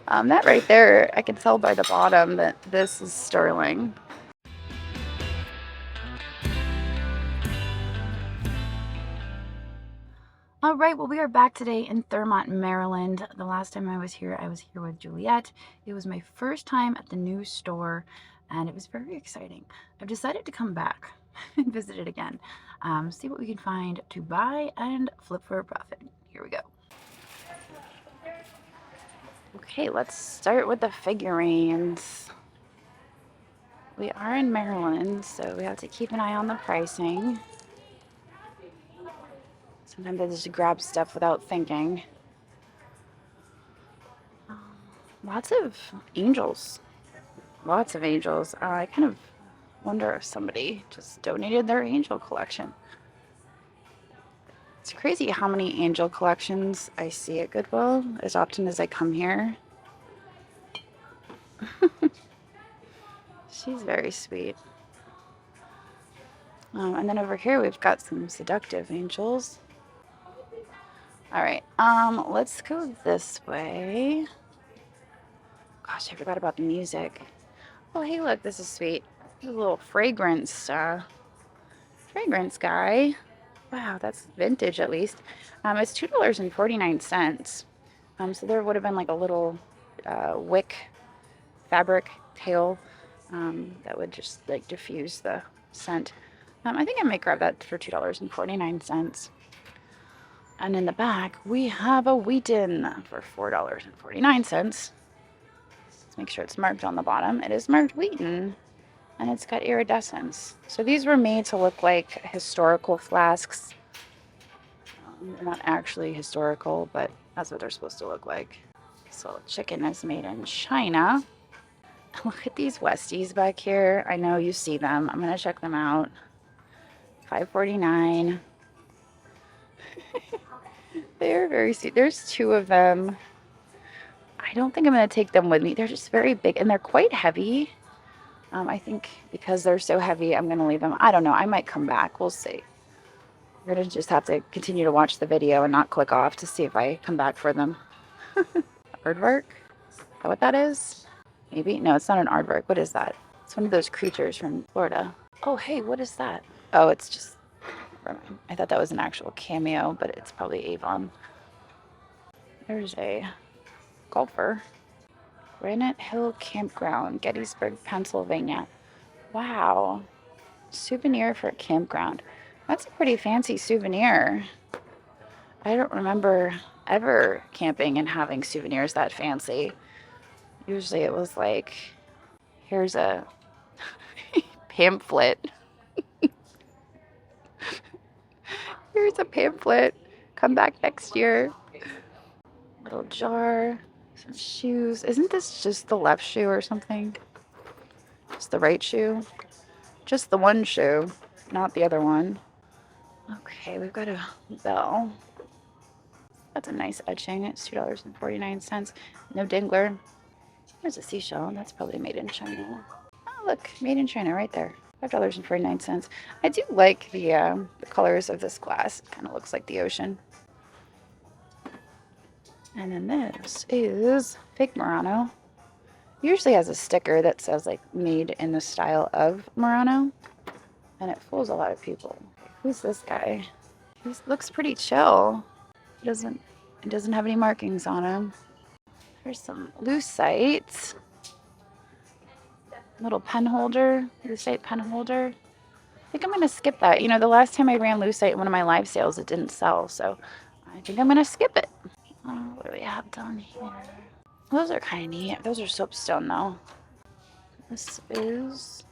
That right there, I can tell by the bottom that this is sterling. All right, well, we are back today in Thurmont, Maryland. The last time I was here with Juliet. It was my first time at the new store, and it was very exciting. I've decided to come back and visit it again, see what we can find to buy and flip for a profit. Here we go. Okay, let's start with the figurines. We are in Maryland, so we have to keep an eye on the pricing. Sometimes I just grab stuff without thinking. Lots of angels. Lots of angels. I kind of wonder if somebody just donated their angel collection. It's crazy how many angel collections I see at Goodwill as often as I come here. She's very sweet. And then over here we've got some seductive angels. All right, let's go this way. Gosh, I forgot about the music. Oh, hey, look, this is sweet. There's a little fragrance guy. Wow, that's vintage at least. It's $2.49. So there would have been like a little wick fabric tail that would just like diffuse the scent. I think I might grab that for $2.49. And in the back, we have a Wheaton for $4.49. Let's make sure it's marked on the bottom. It is marked Wheaton, and it's got iridescence. So these were made to look like historical flasks. They're not actually historical, but that's what they're supposed to look like. So chicken is made in China. Look at these Westies back here. I know you see them. I'm going to check them out. $5.49. They're very sweet. There's two of them. I don't think I'm going to take them with me. They're just very big, and they're quite heavy. I think because they're so heavy, I'm going to leave them. I don't know. I might come back. We'll see. We're going to just have to continue to watch the video and not click off to see if I come back for them. Aardvark? Is that what that is? Maybe? No, it's not an aardvark. What is that? It's one of those creatures from Florida. Oh, hey, what is that? Oh, it's just... Never mind. I thought that was an actual cameo, but it's probably Avon. There's a golfer. Granite Hill Campground, Gettysburg, Pennsylvania. Wow. Souvenir for a campground. That's a pretty fancy souvenir. I don't remember ever camping and having souvenirs that fancy. Usually it was like, here's a pamphlet. Here's a pamphlet. Come back next year. Little jar. Some shoes. Isn't this just the left shoe or something? Just the right shoe? Just the one shoe, not the other one. Okay, we've got a bell. That's a nice etching. It's $2.49. No dingler. There's a seashell. That's probably made in China. Oh, look, made in China right there. $5.49. I do like the colors of this glass. It kind of looks like the ocean. And then this is fake Murano. Usually has a sticker that says like made in the style of Murano, and it fools a lot of people. Who's this guy? He looks pretty chill. It doesn't have any markings on him. There's some lucite. Little pen holder, lucite pen holder. I think I'm gonna skip that. You know, the last time I ran lucite in one of my live sales, it didn't sell, so I think I'm gonna skip it. What do we have down here? Those are kind of neat. Those are soapstone though. This is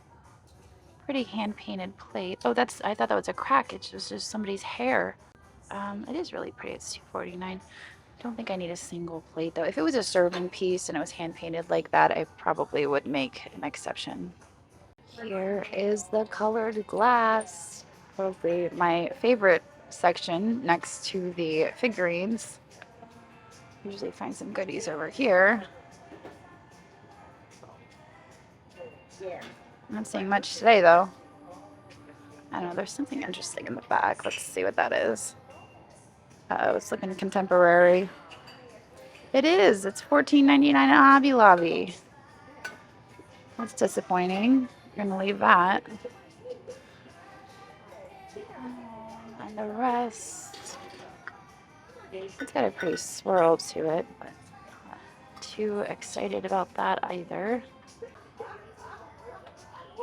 pretty hand-painted plate. Oh, I thought that was a crack. It was just somebody's hair. It is really pretty. It's $2.49. Don't think I need a single plate though. If it was a serving piece and it was hand-painted like that, I probably would make an exception. Here is the colored glass. Probably my favorite section next to the figurines. Usually find some goodies over here. I'm not seeing much today though. I don't know, there's something interesting in the back. Let's see what that is. Uh-oh, it's looking contemporary. It is. It's $14.99 at Hobby Lobby. That's disappointing. We're gonna leave that. And the rest, it's got a pretty swirl to it, but not too excited about that either.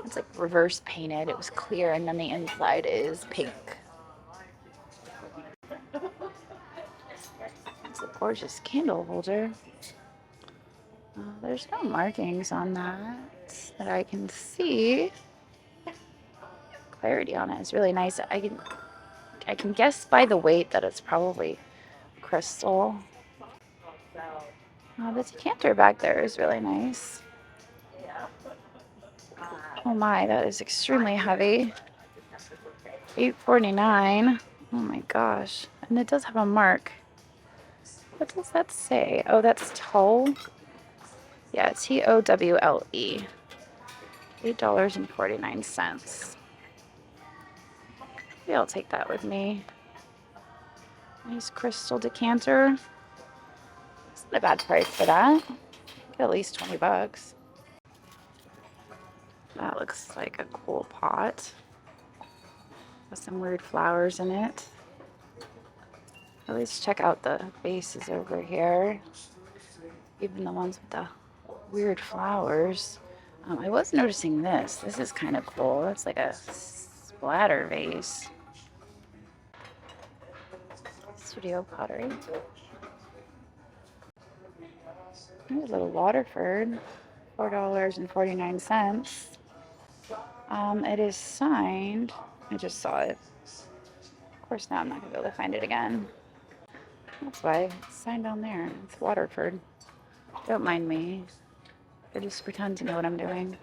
It's like reverse painted. It was clear, and then the inside is pink. It's a gorgeous candle holder. There's no markings on that I can see. Clarity on it is really nice. I can guess by the weight that it's probably crystal. The decanter back there is really nice. Oh my, that is extremely heavy. $8.49. Oh my gosh. And it does have a mark. What does that say? Oh, that's Toll. Yeah, TOWLE. $8.49. Maybe I'll take that with me. Nice crystal decanter. It's not a bad price for that. At least 20 bucks. That looks like a cool pot with some weird flowers in it. At least check out the vases over here. Even the ones with the weird flowers. I was noticing this. This is kind of cool. It's like a splatter vase. Studio pottery. Here's a little Waterford. $4.49. It is signed. I just saw it. Of course, now I'm not going to be able to find it again. That's why it's signed on there. It's Waterford. Don't mind me. I just pretend to know what I'm doing.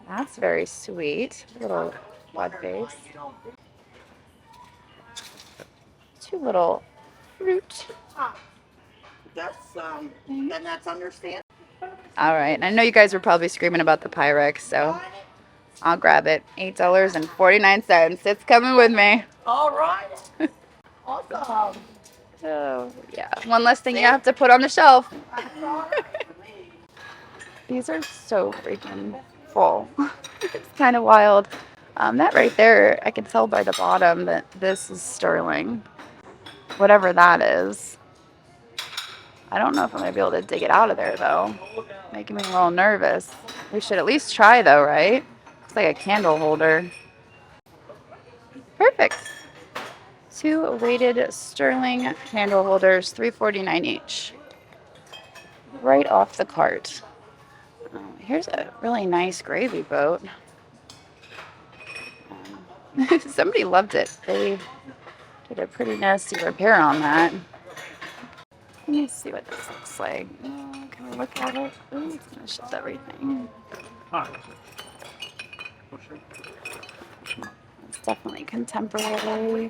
That's very sweet. Little bud vase. Two little fruit. Then that's understandable. All right. I know you guys were probably screaming about the Pyrex, so I'll grab it. $8.49. It's coming with me. All right. Awesome. So, yeah. One less thing you have to put on the shelf. These are so freaking full. It's kind of wild. That right there, I can tell by the bottom that this is sterling. Whatever that is. I don't know if I'm going to be able to dig it out of there, though. Making me a little nervous. We should at least try, though, right? Looks like a candle holder. Perfect. Two weighted sterling candle holders, $3.49 each. Right off the cart. Here's a really nice gravy boat. Somebody loved it. They did a pretty nasty repair on that. Let me see what this looks like. Can we look at it? Ooh, it's going to shift everything. It's definitely contemporary.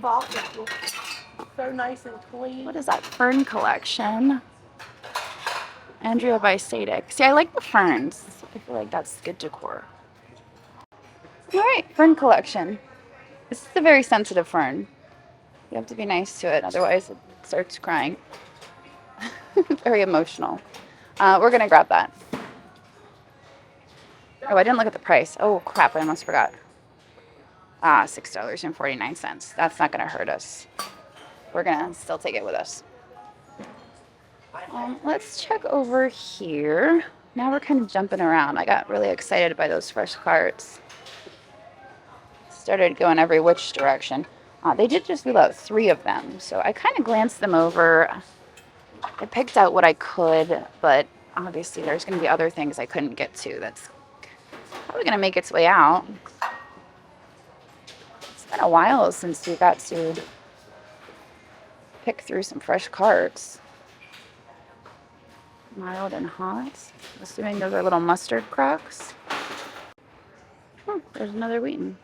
So nice and clean. What is that? Fern collection. Andrea by Sadek. See, I like the ferns. I feel like that's good decor. All right, fern collection. This is a very sensitive fern. You have to be nice to it, otherwise it starts crying. Very emotional. We're going to grab that. Oh, I didn't look at the price. Oh, crap, I almost forgot. $6.49. That's not going to hurt us. We're going to still take it with us. Let's check over here. Now we're kind of jumping around. I got really excited by those fresh carts. Started going every which direction. They did just leave out 3 of them, so I kind of glanced them over. I picked out what I could, but obviously there's going to be other things I couldn't get to. That's probably going to make its way out. It's been a while since we got to pick through some fresh carts. Mild and hot. Assuming those are little mustard crocks. There's another Wheaton.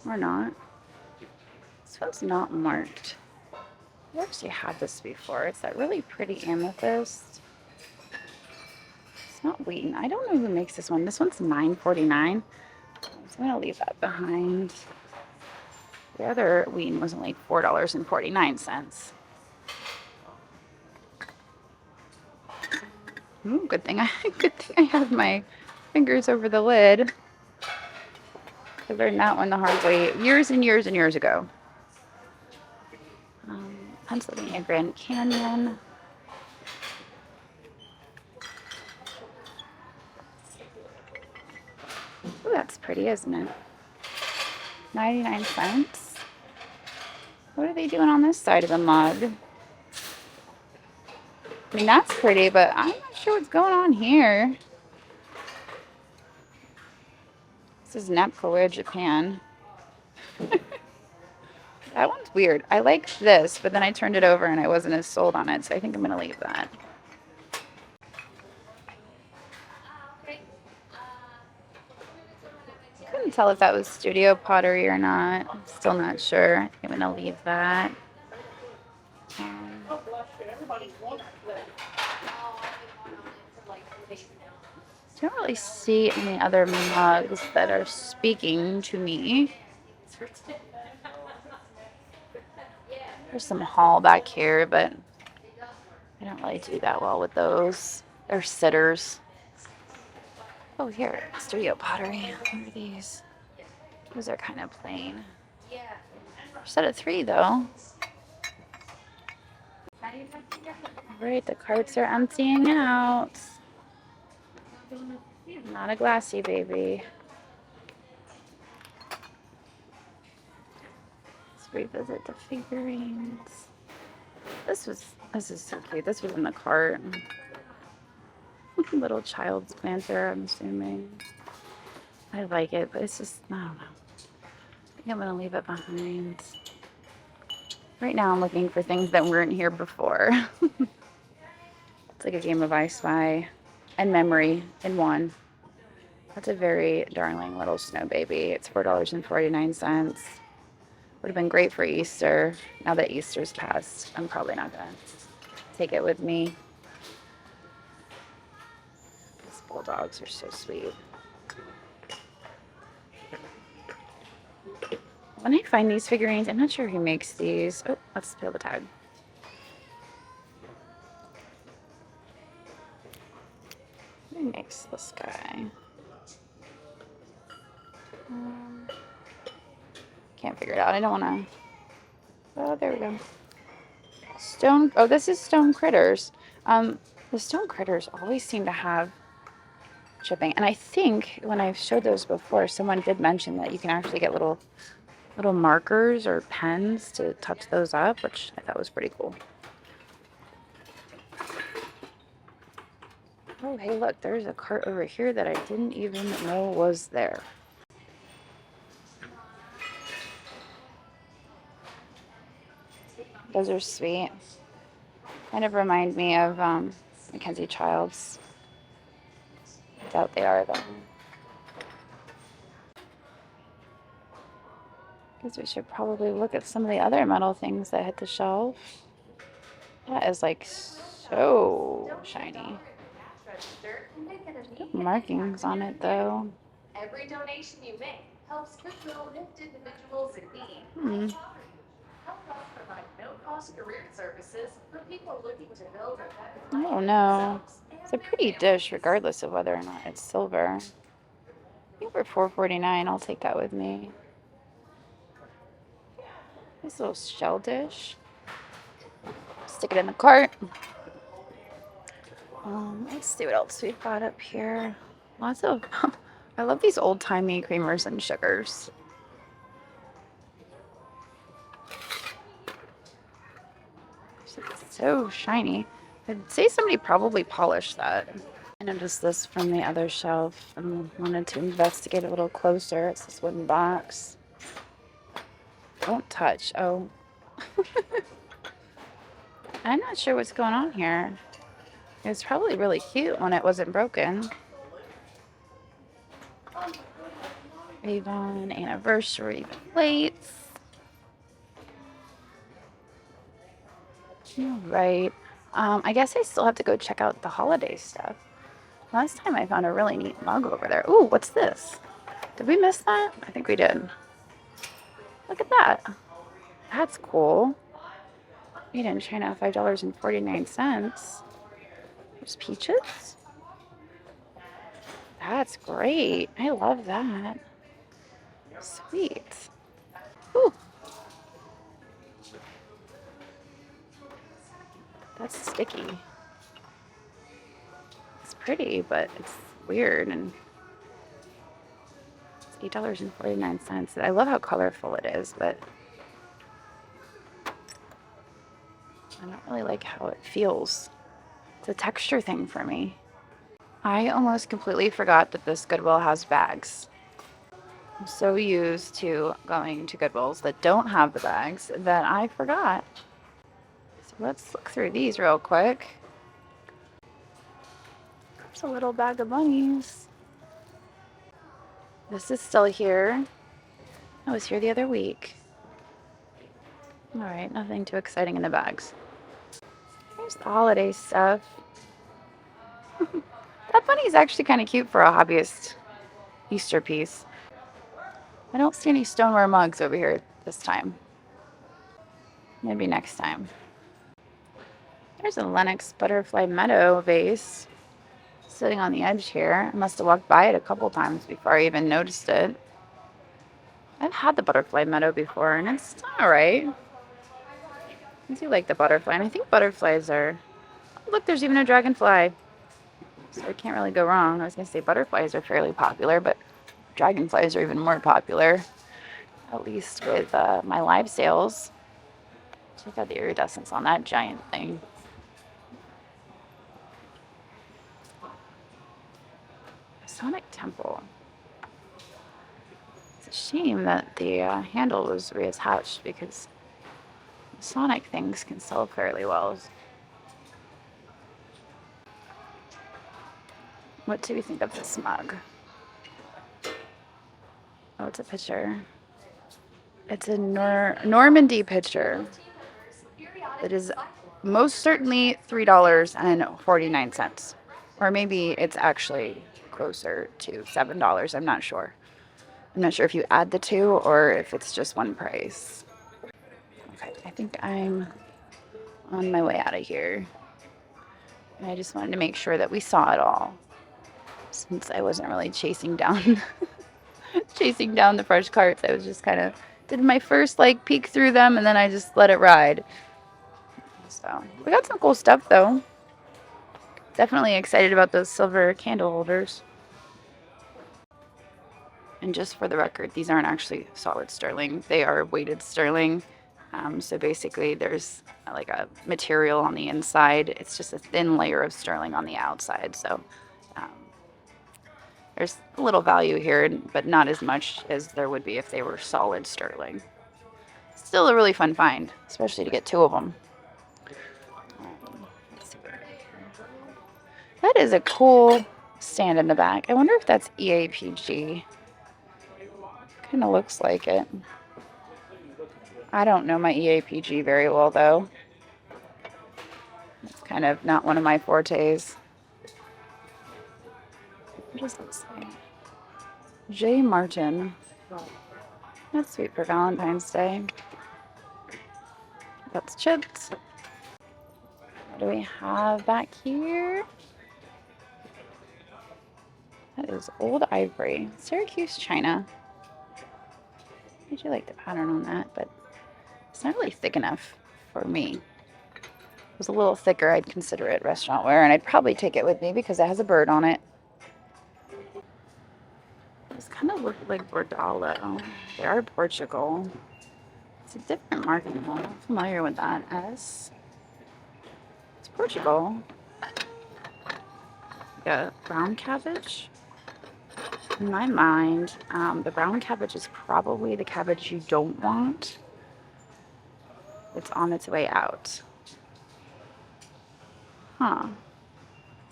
Or not. This one's not marked. I've actually had this before. It's that really pretty amethyst. It's not Wheaton. I don't know who makes this one. This one's $9.49. So I'm going to leave that behind. The other ween was only $4.49. Ooh, good thing I have my fingers over the lid. I learned that one the hard way years and years and years ago. Pennsylvania Grand Canyon. Ooh, that's pretty, isn't it? 99 cents. What are they doing on this side of the mug? I mean, that's pretty, but I'm not sure what's going on here. This is Metalware, Japan. That one's weird. I like this, but then I turned it over and I wasn't as sold on it, so I think I'm going to leave that. Couldn't tell if that was studio pottery or not. I'm still not sure. I'm going to leave that. Don't really see any other mugs that are speaking to me. There's some haul back here, but I don't really do that well with those. They're sitters. Oh, here, studio pottery. What are these? Those are kind of plain. Set of 3, though. Right, the carts are emptying out. Not a glassy baby. Let's revisit the figurines. This is so cute. This was in the cart. Little child's planter, I'm assuming. I like it, but it's just, I don't know. I think I'm gonna leave it behind. Right now I'm looking for things that weren't here before. It's like a game of I Spy and memory in one. That's a very darling little snow baby. It's $4.49. Would have been great for Easter. Now that Easter's passed, I'm probably not gonna take it with me. These bulldogs are so sweet. When I find these figurines, I'm not sure who makes these. Oh, let's peel the tag. Who makes this guy? Can't figure it out. I don't want to. Oh, there we go. Stone. Oh, this is Stone Critters. The Stone Critters always seem to have shipping, and I think when I've showed those before, someone did mention that you can actually get little markers or pens to touch those up, which I thought was pretty cool. Oh, hey, look, there's a cart over here that I didn't even know was there. Those are sweet. Kind of remind me of Mackenzie Childs. I doubt they are, though. Guess we should probably look at some of the other metal things that hit the shelf. That is like so shiny. Good markings on it, though. Every donation you make helps Goodwill lift individuals in need. Help us provide no-cost career services for people looking to build a better life. I don't know. It's a pretty dish, regardless of whether or not it's silver. I think for $4.49, I'll take that with me. This little shell dish. Stick it in the cart. Let's see what else we've got up here. Lots of, I love these old-timey creamers and sugars. It's so shiny. I'd say somebody probably polished that. I noticed this from the other shelf and wanted to investigate a little closer. It's this wooden box. Don't touch. Oh. I'm not sure what's going on here. It was probably really cute when it wasn't broken. Avon anniversary plates. All right. I guess I still have to go check out the holiday stuff. Last time I found a really neat mug over there. Ooh, what's this? Did we miss that? I think we did. Look at that. That's cool. Made in China, $5.49. There's peaches. That's great. I love that. Sweet. Ooh, that's sticky. It's pretty, but it's weird, and it's $8.49. I love how colorful it is, but I don't really like how it feels. It's a texture thing for me. I almost completely forgot that this Goodwill has bags. I'm so used to going to Goodwills that don't have the bags that I forgot. So let's look through these real quick. There's a little bag of bunnies. This is still here. I was here the other week. All right, nothing too exciting in the bags. Here's the holiday stuff. That bunny is actually kind of cute for a hobbyist Easter piece. I don't see any stoneware mugs over here this time. Maybe next time. There's a Lenox Butterfly Meadow vase sitting on the edge here. I must have walked by it a couple times before I even noticed it. I've had the Butterfly Meadow before, and it's all right. I do like the butterfly, and I think butterflies are... Oh, look, there's even a dragonfly. So I can't really go wrong. I was going to say butterflies are fairly popular, but dragonflies are even more popular, at least with my live sales. Check out the iridescence on that giant thing. Sonic Temple. It's a shame that the handle was reattached because Sonic things can sell fairly well. What do we think of this mug? Oh, it's a picture. It's a Normandy picture. It is most certainly $3.49. Or maybe it's actually closer to $7. I'm not sure. I'm not sure if you add the two or if it's just one price. Okay, I think I'm on my way out of here. And I just wanted to make sure that we saw it all, since I wasn't really chasing down chasing down the fresh carts. I was just kind of did my first peek through them, and then I just let it ride. So we got some cool stuff though. Definitely excited about those silver candle holders. And just for the record, these aren't actually solid sterling. They are weighted sterling. So basically there's like a material on the inside. It's just a thin layer of sterling on the outside. So there's a little value here, but not as much as there would be if they were solid sterling. Still a really fun find, especially to get two of them. Let's see what I got here. That is a cool stand in the back. I wonder if that's EAPG. Kind of looks like it. I don't know my EAPG very well, though. It's kind of not one of my fortes. What does that say? J. Martin. That's sweet for Valentine's Day. That's chips. What do we have back here? That is old ivory. Syracuse China. I do like the pattern on that, but it's not really thick enough for me. If it was a little thicker, I'd consider it restaurant wear, and I'd probably take it with me because it has a bird on it. These kind of look like Bordalo. They are Portugal. It's a different market. I'm not familiar with that. It's Portugal. Yeah, brown cabbage. In my mind, the brown cabbage is probably the cabbage you don't want. It's on its way out. Huh.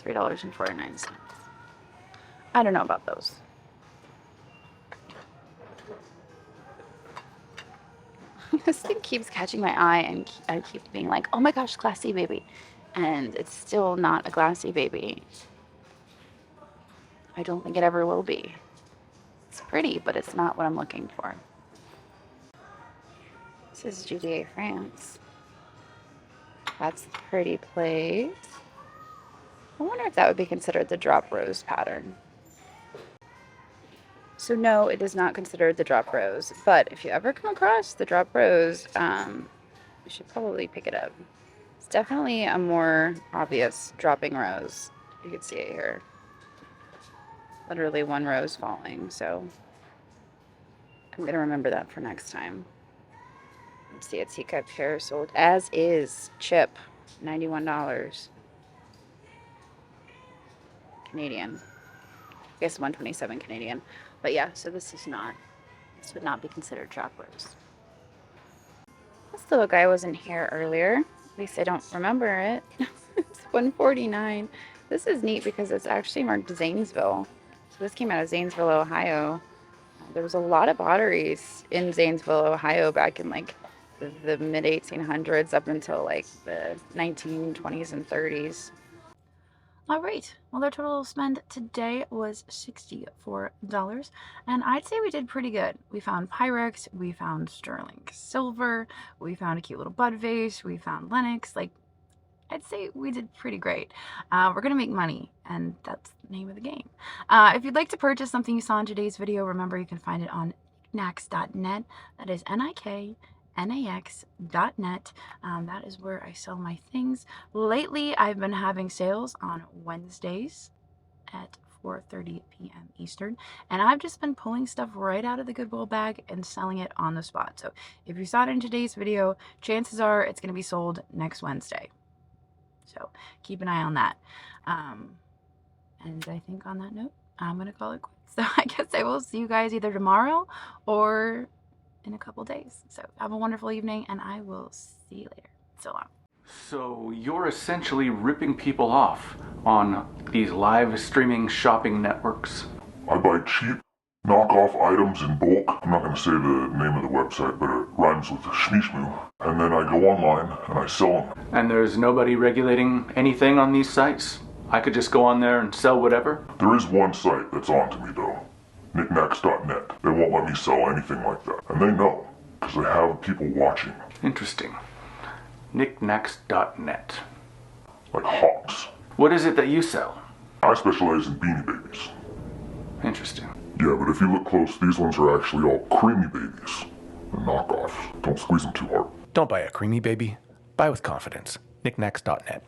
$3.49. I don't know about those. This thing keeps catching my eye, and I keep being like, oh my gosh, glassy baby. And it's still not a glassy baby. I don't think it ever will be. It's pretty, but it's not what I'm looking for. This is Juvier France. That's the pretty plate. I wonder if that would be considered the drop rose pattern. So no, it is not considered the drop rose, but if you ever come across the drop rose, you should probably pick it up. It's definitely a more obvious dropping rose. You can see it here. Literally one rose falling, so I'm gonna remember that for next time. Let's see, a teacup here sold as is, chip, $91 Canadian. I guess 127 Canadian. But yeah, so this would not be considered drop rose. This little guy wasn't here earlier. At least I don't remember it. It's $149. This is neat because it's actually marked Zanesville. So this came out of Zanesville, Ohio. There was a lot of potteries in Zanesville, Ohio back in like the mid 1800s up until like the 1920s and 30s. All right, well, their total spend today was $64, and I'd say we did pretty good. We found Pyrex, we found sterling silver, we found a cute little bud vase, we found Lennox. Like, I'd say we did pretty great. We're gonna make money, and that's the name of the game. If you'd like to purchase something you saw in today's video, remember you can find it on knickknacks.net. That is NIKNAX.net. That is where I sell my things. Lately, I've been having sales on Wednesdays at 4:30 p.m. Eastern, and I've just been pulling stuff right out of the Goodwill bag and selling it on the spot. So if you saw it in today's video, chances are it's going to be sold next Wednesday. So keep an eye on that. And I think on that note, I'm going to call it quits. So I guess I will see you guys either tomorrow or in a couple days. So have a wonderful evening, and I will see you later. So long. So you're essentially ripping people off on these live streaming shopping networks. I buy cheap, knockoff items in bulk. I'm not going to say the name of the website, but it rhymes with shmeeshmoo. And then I go online and I sell them. And there's nobody regulating anything on these sites? I could just go on there and sell whatever? There is one site that's on to me though. Knickknacks.net. They won't let me sell anything like that. And they know, because they have people watching. Interesting. Knickknacks.net. Like hawks. What is it that you sell? I specialize in Beanie Babies. Interesting. Yeah, but if you look close, these ones are actually all creamy babies. They're knockoffs. Don't squeeze them too hard. Don't buy a creamy baby. Buy with confidence. Knickknacks.net.